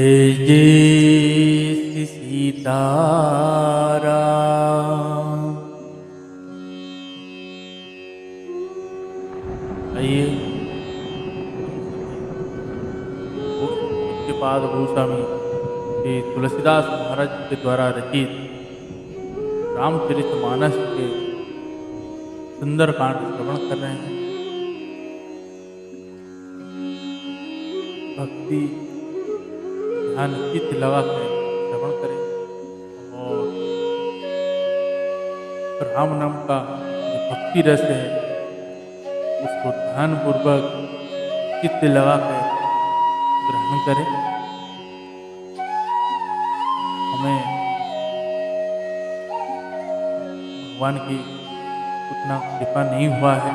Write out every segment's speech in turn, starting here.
जय जय श्री सीताराम। आइए पूज्यपाद गोस्वामी श्री तुलसीदास महाराज के द्वारा रचित रामचरितमानस के सुंदरकांड श्रवण कर रहे हैं। भक्ति ध्यान चित्त लगा कर श्रवण करें और राम नाम का जो भक्ति रस है उसको ध्यान पूर्वक चित्त लगा कर ग्रहण करें। हमें भगवान की उतना कृपा नहीं हुआ है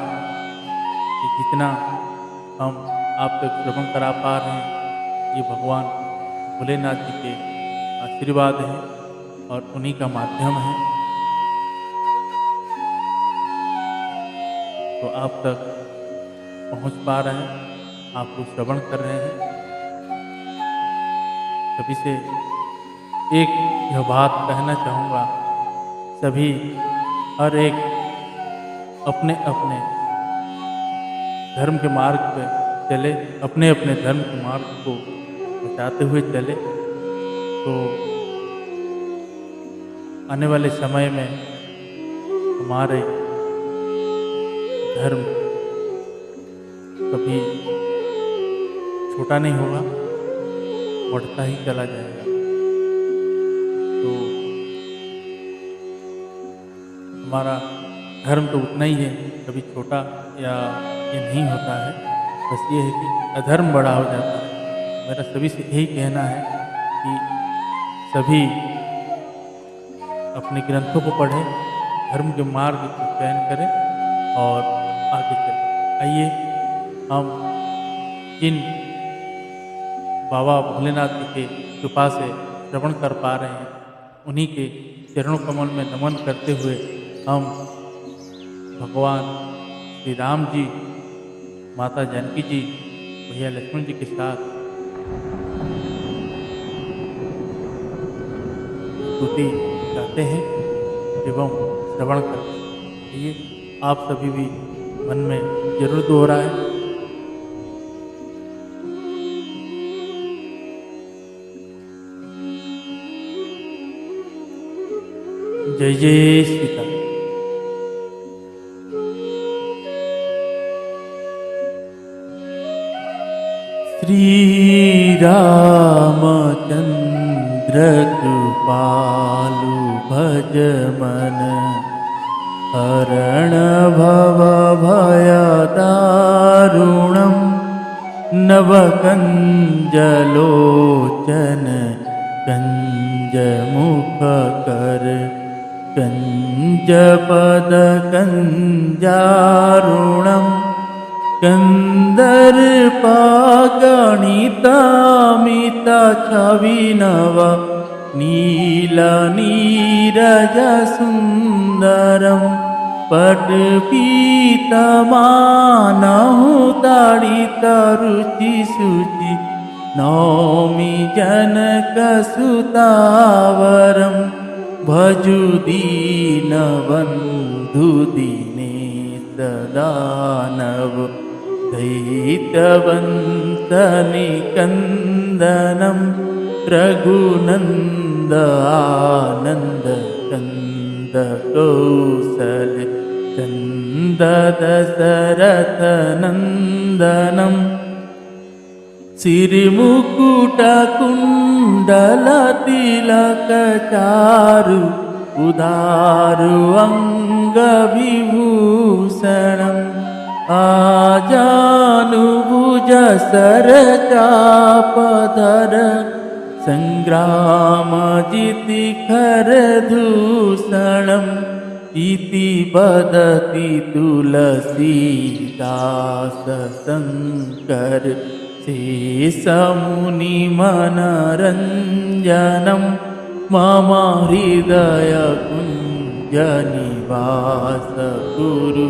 कि जितना हम आप तक श्रवण करा पा रहे हैं। ये भगवान भोलेनाथ जी के आशीर्वाद है और उन्हीं का माध्यम है। तो आप तक पहुंच पा रहे हैं, आपको श्रवण कर रहे हैं। सभी से एक यह बात कहना चाहूँगा, सभी हर एक अपने अपने धर्म के मार्ग पर चले, अपने अपने धर्म के मार्ग को बचाते हुए चले। तो आने वाले समय में हमारे धर्म कभी छोटा नहीं होगा, बढ़ता ही चला जाएगा। तो हमारा धर्म तो उतना ही है, कभी छोटा या ये नहीं होता है। बस ये है कि अधर्म बड़ा हो जाता है। मेरा सभी से यही कहना है कि सभी अपने ग्रंथों को पढ़ें, धर्म के मार्ग को चयन करें और आगे चलें। आइए हम जिन बाबा भोलेनाथ जी के कृपा से श्रवण कर पा रहे हैं, उन्हीं के चरणों कमल में नमन करते हुए हम भगवान श्री राम जी, माता जानकी जी, भैया लक्ष्मण जी के साथ स्तुति गाते हैं एवं श्रवण करते हैं। ये आप सभी भी मन में जरूर दोहराएं। जय जय सीता। श्री रामचंद्र कृपालु भज मन, हरण भव भय दारुणम, नव कंजलोचन कंज मुख कर, कंज पद कंजारुणम, कंदर्पा गणितामिता छविनव, नील नीरज सुंदरम, पटपीतमानहु ताड़ित रुचि शुचि, नौमि जनकसुतावरम, भजु दीनबन्धु दीनेश दानव, दैत्यवन्तनिकन्दनं, रघुनन्द आनन्द कंद कौसल चन्द दशरथ नन्दनं, सिरिमुकुट कुण्डल तिलक चारु, उदारु अंग विभूषणम्, आजानुभुज सर चापधर, संग्राम जिति खर दूषणम्, इति बदति तुलसीदास शंकर, शेष मुनि मनरंजनम, मम हृदय कुंज निवास कुरु,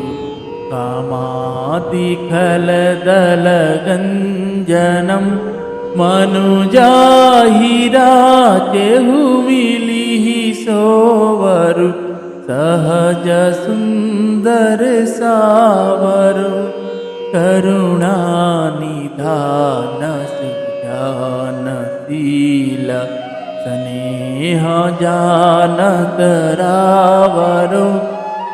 कामादिखलदलगञ्जनं मनुजा हीरा चेहु मिली सोवरु सहज सुंदर सावरु करुणा निधान सुजानशील स्नेह जान करावरो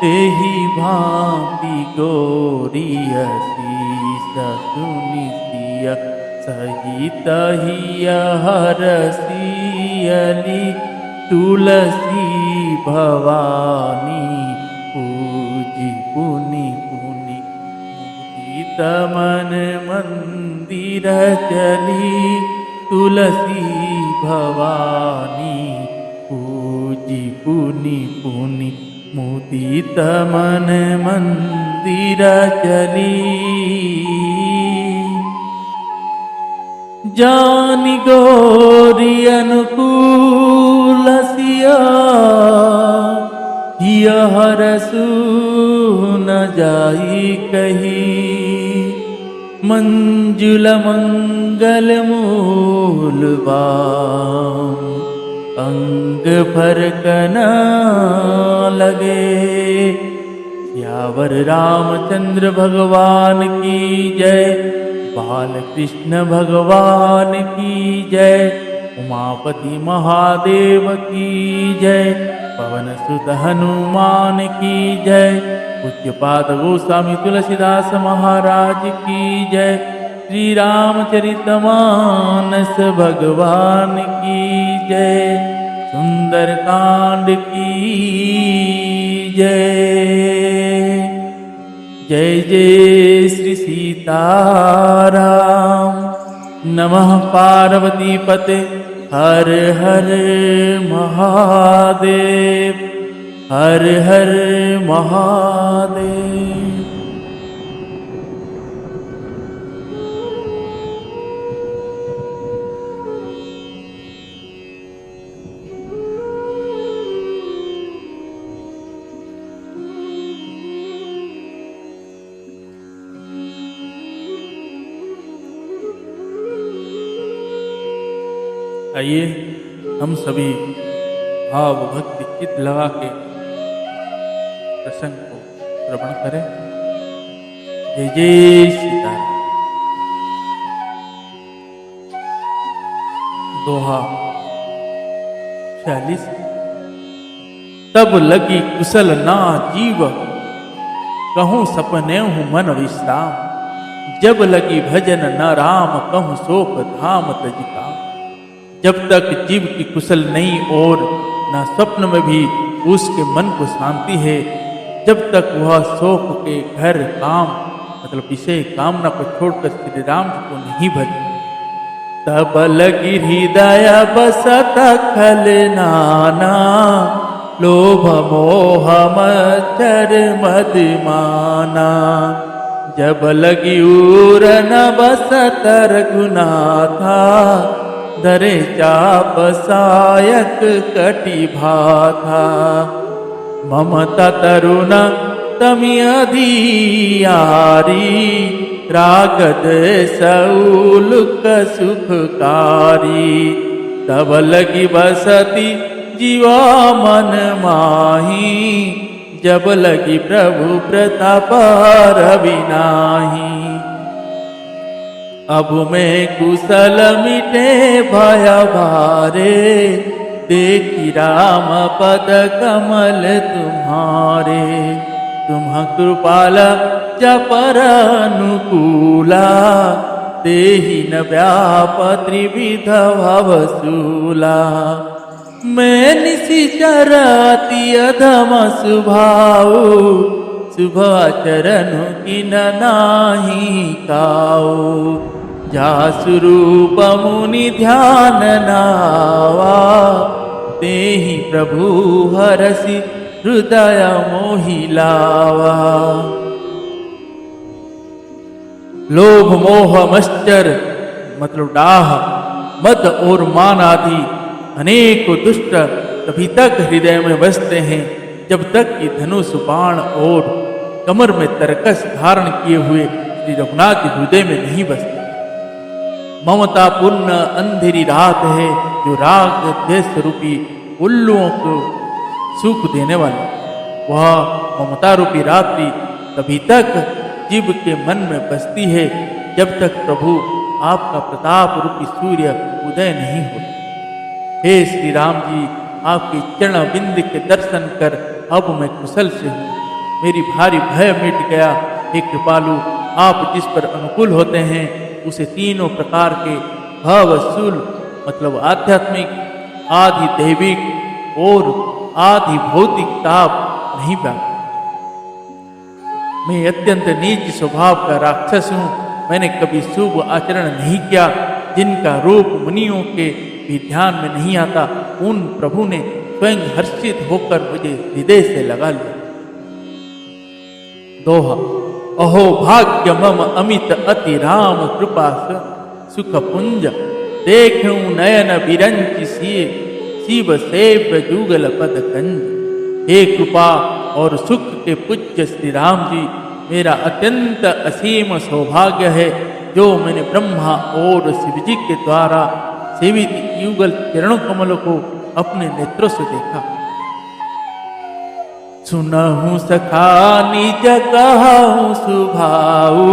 तेहि भांति गोरिय शीस सुनिसिय सहित हिय हरसियली तुलसी भवानी पूजी पुनि पुनि मुदित मन मंदिर चली तुलसी भवानी पूजी पुनि पुनि मुदित मन मंदिर चली जानी गोरी अनुकूल सिया हिय हरसु न जाई कही मंजुल मंगल मूल बाम अंग फरकना लगे। सियावर रामचंद्र भगवान की जय, बाल कृष्ण भगवान की जय, उमापति महादेव की जय, पवन सुत हनुमान की जय, पूज्यपाद गोस्वामी तुलसीदास महाराज की जय, श्री रामचरितमानस भगवान की जय, सुंदर कांड की जय। जय जय श्री सीताराम। नमः पार्वती पते हर हर महादेव, हर हर महादेव। आइए हम सभी भाव भक्ति चित्त लगा के प्रसंग को श्रवण करें। जय जय सीताराम। दोहा 46। तब लगी कुशल ना जीव, कहूँ सपने हूँ मन विश्राम। जब लगी भजन न राम, कहूँ शोक धाम तजिका। जब तक जीव की कुशल नहीं और न स्वप्न में भी उसके मन को शांति है, जब तक वह शोक के घर काम मतलब विषय कामना को छोड़कर श्री राम जी को नहीं भजे। तब लगी हृदय बसत खल नाना, लोभ मोह मच्छर मदमाना। जब लगी उर न बसत रघुनाथा, धरे चाप सायक कटि भाथा। ममता तरुण तमि अधियारी, रागद सऊलुक सुखकारी। तब लगी बसती जीवा मन माही, जब लगी प्रभु प्रताप रविनाही। अब मैं कुशल मिटे भय भारे, देखी राम पद कमल तुम्हारे। तुम कृपाल जपर अनुकूला, देहि न व्याप त्रिविध भवसूला। मैं निशिचर अति अधम सुभाऊ, शुभ चरण किन नाही काऊ। जासु रूप मुनि ध्यान नावा, तेहि प्रभु हरसि हृदय मोहि लावा। लोभ मोह मश्चर मतलब डाह, मद और मान आदि अनेक दुष्ट तभी तक हृदय में बसते हैं, जब तक कि धनुष बाण और कमर में तरकस धारण किए हुए श्री रघुनाथ के हृदय में नहीं बसते। ममता पूर्ण अंधेरी रात है जो राग द्वेष रूपी उल्लुओं को सुख देने वाली। वह ममता रूपी रात्रि तभी तक जीव के मन में बसती है जब तक प्रभु आपका प्रताप रूपी सूर्य उदय नहीं होता। हे श्री राम जी, आपके चरण बिंद के दर्शन कर अब मैं कुशल से हूँ। मेरी भारी भय मिट गया। हे कृपालु, आप जिस पर अनुकूल होते हैं उसे तीनों प्रकार के भवशूल मतलब आध्यात्मिक, आदि दैविक और आदि भौतिक ताप नहीं पाता। मैं अत्यंत नीच स्वभाव का राक्षस हूँ। मैंने कभी शुभ आचरण नहीं किया। जिनका रूप मुनियों के भी ध्यान में नहीं आता, उन प्रभु ने स्वयं हर्षित होकर मुझे हृदय से लगा लिया। दोहा। अहो भाग्य मम अमित अति राम कृपा सुख पुंज, देखूं नयन बिरंच सिए शिव सेव्य जुगल पद कंज। हे कृपा और सुख के पूज्य श्री राम जी, मेरा अत्यंत असीम सौभाग्य है जो मैंने ब्रह्मा और शिव जी के द्वारा सेवित युगल चरण कमल को अपने नेत्रों से देखा। सुनहु सखा निज कहूं सुभाऊ,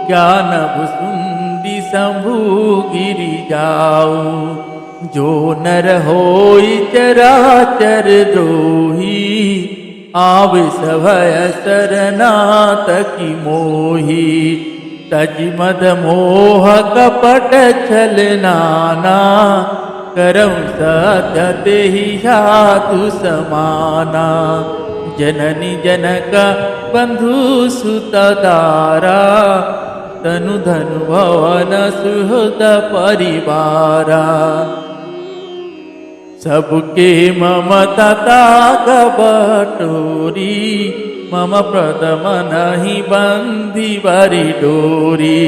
ज्ञान भुसुंडी शंभु गिरि जाऊ। जो नर होई चराचर द्रोही, आवे सभय सरनाथ की मोही। तज मद मोह कपट छल नाना, करम सत्य तेहि साधु समाना। जननी जनक बंधु सुत दारा, तनु धनु भवन सुहृद परिवारा। सबके ममता ताग बटोरी, मम प्रदम नहीं बंधी बरी डोरी।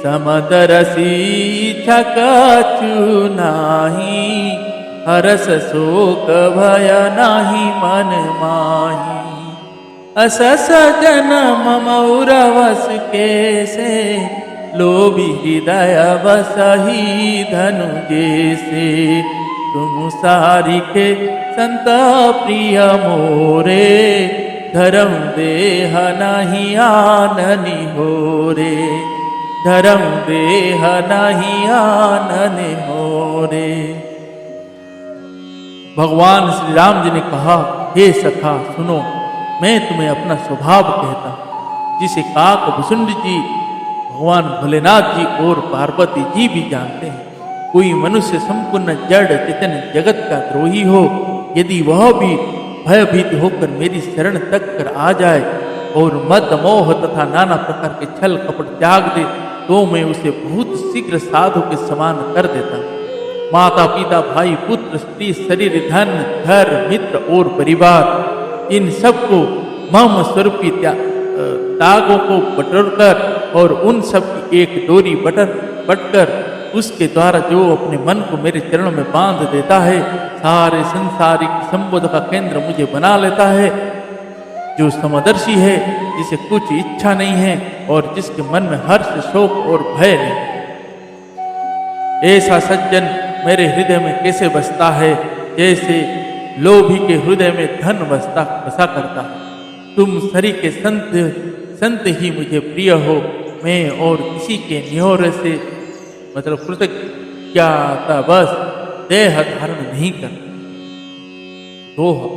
समदरसी छकछु नाही, हरस शोक भय नाही मन माही। असस जन मम उरवस कैसे, लोभी हृदय बसही धनु जैसे। तुम सारिके संत प्रिय मोरे, धर्म देह नहीं आननी होरे। धर्म देह नहीं आननी होरे। भगवान श्री राम जी ने कहा, हे सखा सुनो, मैं तुम्हें अपना स्वभाव कहता हूँ, जिसे काक भुसुंड जी, भगवान भोलेनाथ जी और पार्वती जी भी जानते हैं। कोई मनुष्य संपूर्ण जड़ चेतन जगत का द्रोही हो, यदि वह भी भयभीत होकर मेरी शरण तक कर आ जाए और मद मोह तथा नाना प्रकार के छल कपट त्याग दे, तो मैं उसे बहुत शीघ्र साधु के समान कर देता हूँ। माता पिता भाई पुत्र स्त्री शरीर धन घर मित्र और परिवार, इन सबको मम स्वरूपी तागों को बटोरकर और उन सब की एक डोरी बटकर उसके द्वारा जो अपने मन को मेरे चरणों में बांध देता है, सारे संसारिक संबोध का केंद्र मुझे बना लेता है। जो समदर्शी है, जिसे कुछ इच्छा नहीं है और जिसके मन में हर्ष शोक और भय नहीं, ऐसा सज्जन मेरे हृदय में कैसे बसता है, जैसे लोभी के हृदय में धन बसा करता है। तुम सरी के संत ही मुझे प्रिय हो। मैं और किसी के न्योरे से मतलब कृतज्ञता बस देह धारण नहीं करता। दोहा।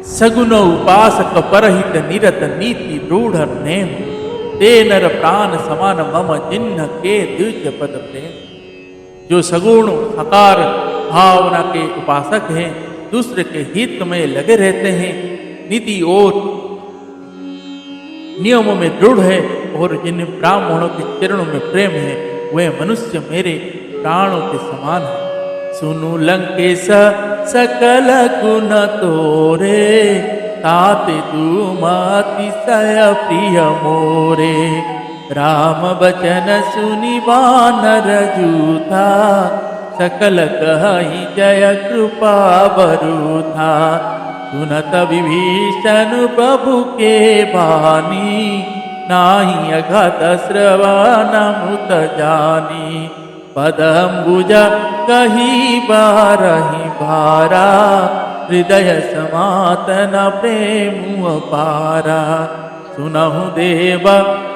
सगुन उपासक परहित निरत नीति रूढ़ नेम, ते नर प्राण समान मम जिन्ह के द्विज पद प्रेम। जो सगुण साकार भावना के उपासक हैं, दूसरे के हित में लगे रहते हैं, नीति और नियमों में दृढ़ है और जिन ब्राह्मणों के चरणों में प्रेम है, वे मनुष्य मेरे प्राणों के समान है। सुनु लंकेश सकल गुण तोरे, ताते तुम अतिशय प्रिय मोरे। राम बचन सुनि वानर जूथा, सकल कहि जय कृपा बरूथा। सुनत विभीषण प्रभु के बानी, नाही अघत श्रवण मुत जानी, पदम्बुज कही बारही भारा, हृदय समातन प्रेम अपारा। सुनहु देव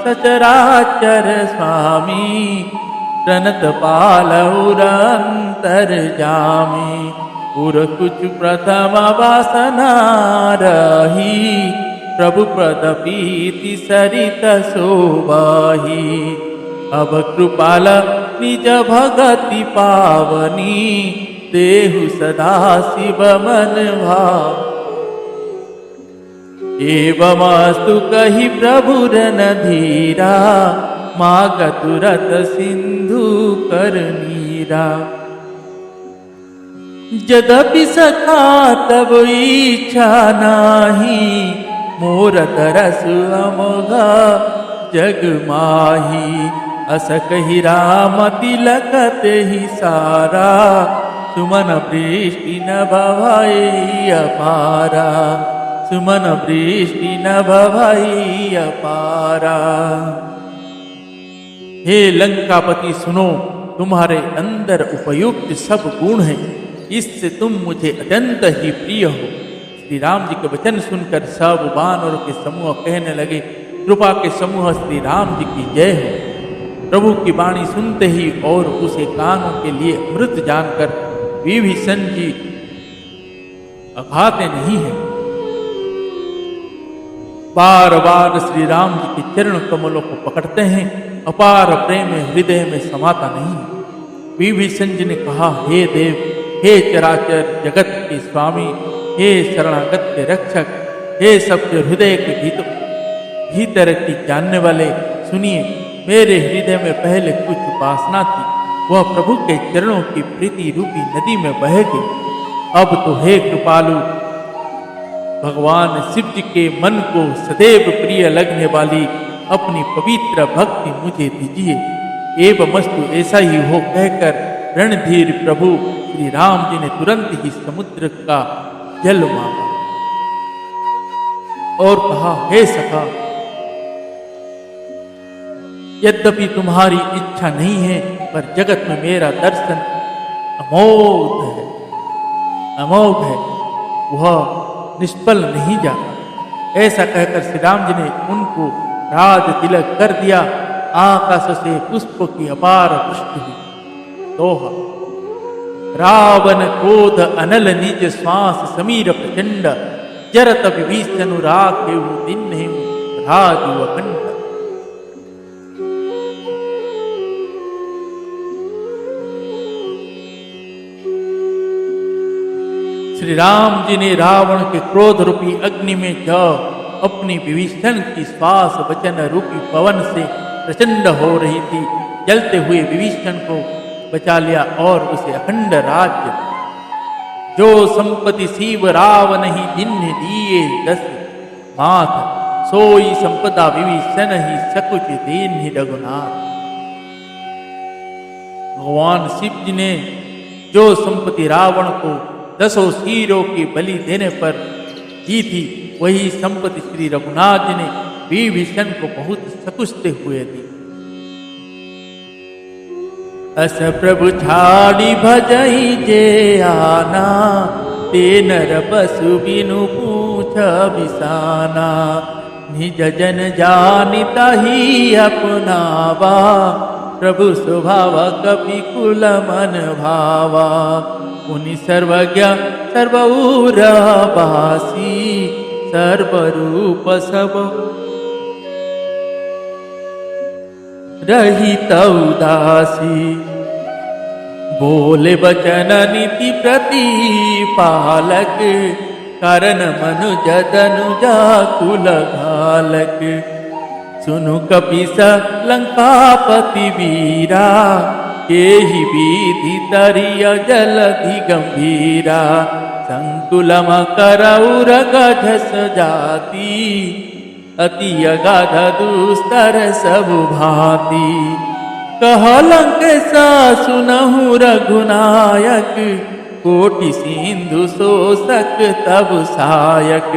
सचराचर स्वामी, प्रणत पालउर अंतर जामी। उर कुछ प्रथम वासना रही, प्रभु पद पीति सरित शोभाही। अब कृपाल निज भगति पावनी, देहु सदा शिव मन भाव। एवमस्तु कही प्रभु रन धीरा, माग तुरत सिंधु कर नीरा। यद्यपि सखा तब इच्छा नाही, मोर तरस अमोघा जग माही। अस कही राम तिलकत ही सारा, सुमन वृष्टि न भवाई अपारा, सुमन वृष्टि न भवाई अपारा। हे लंकापति सुनो, तुम्हारे अंदर उपयुक्त सब गुण हैं, इससे तुम मुझे अत्यंत ही प्रिय हो। श्री राम जी के वचन सुनकर सब वानरों के समूह कहने लगे, कृपा के समूह श्री राम जी की जय हो। प्रभु की वाणी सुनते ही और उसे कानों के लिए अमृत जानकर विभीषण जी अघाते नहीं है। बार बार श्री राम जी के चरण कमलों को पकड़ते हैं, अपार प्रेम हृदय में समाता नहीं। विभीषण जी ने कहा, हे देव, हे चराचर जगत के स्वामी, हे शरणागत के रक्षक, हे सबके हृदय के भीतर की जानने वाले, सुनिए, मेरे हृदय में पहले कुछ वासना थी, वह प्रभु के चरणों की प्रीति रूपी नदी में बह गई। अब तो हे कृपालु, भगवान शिव जी के मन को सदैव प्रिय लगने वाली अपनी पवित्र भक्ति मुझे दीजिए। एवमस्तु ऐसा ही हो कहकर रणधीर प्रभु श्री राम जी ने तुरंत ही समुद्र का जल मांगा और कहा, हे सखा, यद्यपि तुम्हारी इच्छा नहीं है, पर जगत में मेरा दर्शन अमोघ है, अमोघ है, वह निष्फल नहीं जाता। ऐसा कहकर श्री राम जी ने उनको राज तिलक कर दिया। आकाश से पुष्प की अपार वृष्टि हुई। दोहा। रावण क्रोध अनल निज श्वास समीर प्रचंड, जरत विभीषण राखेउ दीन्हु राजु अखंड। श्री राम जी ने रावण के क्रोध रूपी अग्नि में जब अपनी विभीषण की श्वास वचन रूपी पवन से प्रचंड हो रही थी, जलते हुए विभीषण को बचा लिया और उसे अखंड राज्य, जो संपत्ति शिव रावण ही जिन्ह दिए दस माथ, सोई संपदा विभीषण ही सकुच दीन्हि रघुनाथ। भगवान शिव जी ने जो संपत्ति रावण को 10 शीरों की बलि देने पर दी थी, वही संपत्ति श्री रघुनाथ जी ने विभीषण को बहुत सकुचते हुए दी। अस प्रभु छाड़ी भजई जे आना, ते नर पशु बिनु पूछ बिसाना। निज जन जानिता ही अपनावा, प्रभु स्वभाव कपि कुल मन भावा। मुनि सर्वज्ञ सर्वऊर वासी, सर्वरूप सब रहित उदासी। बोले बचन नीति प्रतिपालक, कारण मनुज तनुजा कुल घालक। सुनु कपीस लंकापति वीरा, केहि विधि तरिय जलधि गंभीरा। संकुलम करउर गधस जाति, अति अगाध दुस्तर सब भांति। कह लंकेशा सुनहु रघुनायक, कोटि सिंधु शोषक तब सायक।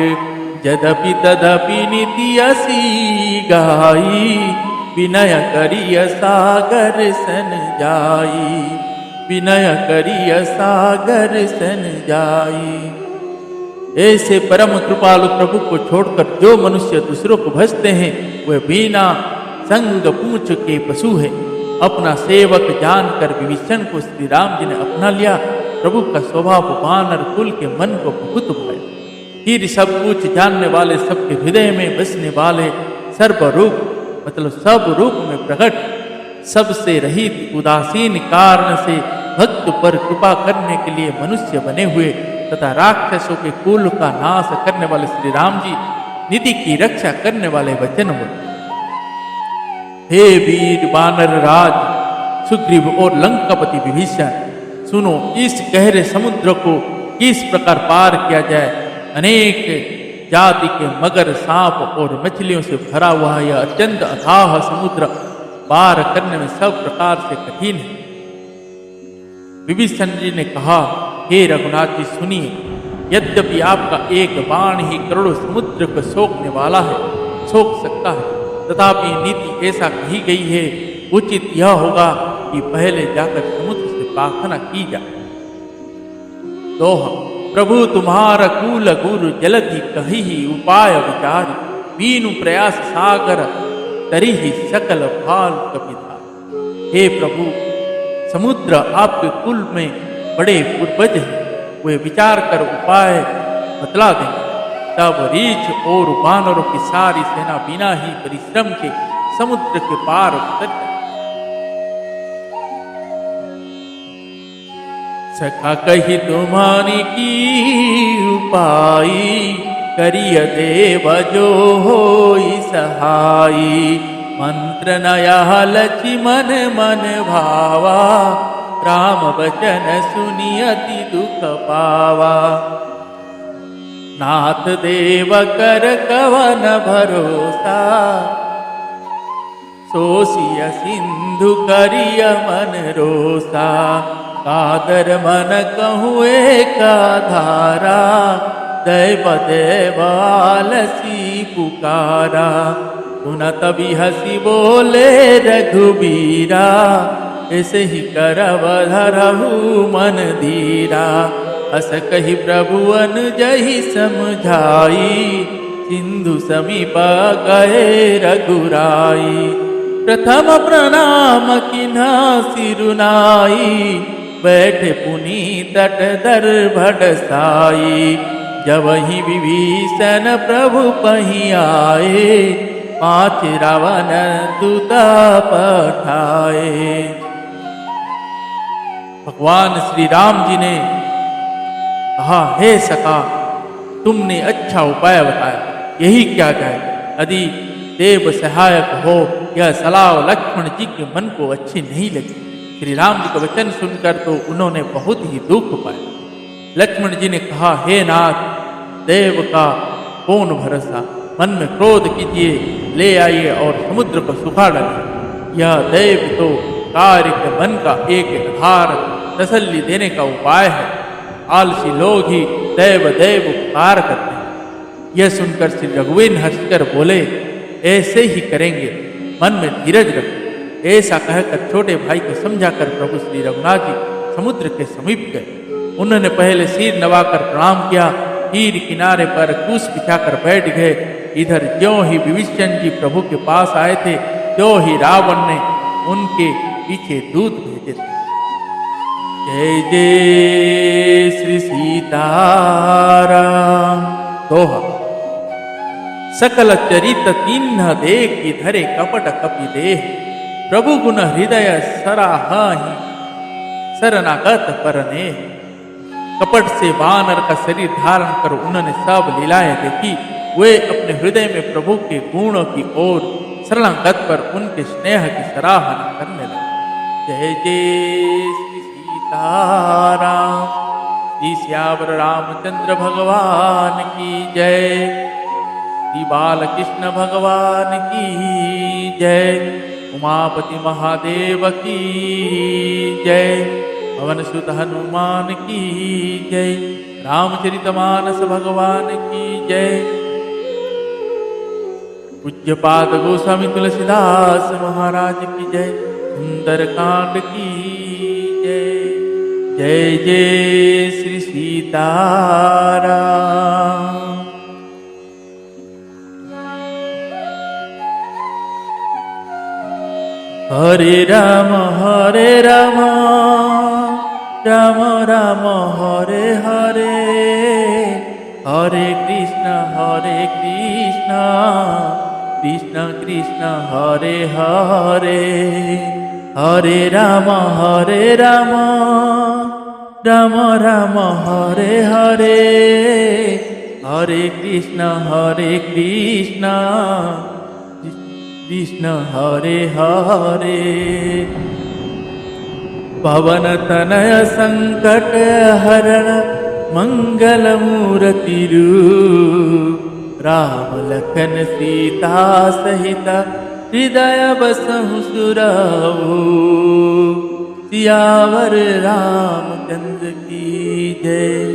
यद्यपि तदपि नीति असी गाई, विनय करिय सागर सन जाई, विनय करिय सागर सन जाई। ऐसे परम कृपालु प्रभु को छोड़कर जो मनुष्य दूसरों को भजते हैं वह बिना संग पूंछ के पशु है। अपना सेवक जानकर विभीषण को श्री राम जी ने अपना लिया। प्रभु का स्वभाव वानर कुल के मन को बहुत भाया। फिर सब कुछ जानने वाले, सबके हृदय में बसने वाले, सर्वरूप मतलब सब रूप में प्रकट, सबसे रहित, उदासीन कारण से भक्त पर कृपा करने के लिए मनुष्य बने हुए तथा राक्षसों के कुल का नाश करने वाले श्री राम जी निधि की रक्षा करने वाले वचन बोले। हे वीर वानर राज सुग्रीव और लंकापति विभीषण, सुनो इस गहरे समुद्र को किस प्रकार पार किया जाए। अनेक जाति के मगर, सांप और मछलियों से भरा हुआ यह अत्यंत अथाह समुद्र पार करने में सब प्रकार से कठिन है। विभीषण जी ने कहा, हे रघुनाथ जी सुनिए, यद्यपि आपका एक बाण ही करोड़ों समुद्र को सोखने वाला है, सोख सकता है, तथापि नीति ऐसा कही गई है, उचित यह होगा कि पहले जाकर समुद्र से प्रार्थना की जाए। दोहा, प्रभु तुम्हारा कूल गुरु जलधि कही ही उपाय विचारी, बीनु प्रयास सागर तरी ही सकल भाल कपिधा। हे प्रभु, समुद्र आपके कुल में बड़े पूर्वज हैं, वे विचार कर उपाय बतला देंगे। तब रीछ और वानरों की सारी सेना बिना ही परिश्रम के समुद्र के पार उतर गई। सखा कही तुम्हारी की उपाई, करिय देव जो होई सहाई। मंत्र नया लचि मन मन भावा, राम वचन सुनि अति दुख पावा। नाथ देव कर कवन भरोसा, सोसिय सिंधु करिय मन रोसा। कादर मन कहूँ एका धारा, दैव देवालसी पुकारा। सुनत भी हसी बोले रघुबीरा, ऐसे ही करव धरहु मन धीरा। अस कही प्रभु अनुजहि समझाई, सिंधु समीप गए रघुराई। प्रथम प्रणाम किन्हा सिरुनाई, बैठे पुनी तट दर भड़साई। जब ही विभीषण प्रभु पही आए, 5 रावण दूता पठाए। भगवान श्री राम जी ने कहा, हे सखा, तुमने अच्छा उपाय बताया, यही क्या जाए। यदि देव सहायक हो, यह सलाह लक्ष्मण जी के मन को अच्छी नहीं लगी। श्री राम जी का वचन सुनकर तो उन्होंने बहुत ही दुख पाया। लक्ष्मण जी ने कहा, हे नाथ, देव का कौन भरोसा, मन में क्रोध कीजिए, ले आइए और समुद्र को सुखा डालिए। यह देव तो कार्य के मन का एक आधार तसल्ली देने का उपाय है। आलसी लोग ही देव देव उपकार करते हैं। यह सुनकर श्री रघुवीर हंसकर बोले, ऐसे ही करेंगे, मन में धीरज रखो। ऐसा कहकर छोटे भाई को समझाकर प्रभु श्री रघुनाथ जी समुद्र के समीप गए। उन्होंने पहले सिर नवाकर प्रणाम किया, फिर किनारे पर कुश बिछाकर बैठ गए। इधर ज्यों ही विभीषण जी प्रभु के पास आए थे, त्यों ही रावण ने उनके पीछे दूत भेजे थे। जय जय श्री सीताराम। दोहा, सकल चरित तिन्ह देख धरे कपट कपि देह। प्रभु गुण हृदय सराहि, शरणागत परने। कपट से वानर का शरीर धारण कर उन्होंने सब लीलाएं देखी। वे अपने हृदय में प्रभु के गुणों की ओर शरणागत पर उनके स्नेह की सराहना करने लगे। जय जय श्री सीताराम। श्री श्यावर रामचंद्र भगवान की जय। श्री बालकृष्ण भगवान की जय। उमापति महादेव की जय। पवन सुत हनुमान की जय। रामचरितमानस भगवान की जय। पूज्यपाद गोस्वामी तुलसीदास महाराज की जय। सुंदरकांड की जय। जय जय श्री सीताराम। हरे राम राम राम हरे हरे, हरे कृष्ण कृष्ण कृष्ण हरे हरे। हरे राम राम राम हरे हरे, हरे कृष्ण कृष्ण हरे हरे। पवन तनय संकट हरण मंगल मूर्ति रूप, राम लखन सीता सहित हृदय बसहु सुरभूप। सियावर रामचंद्र की जय।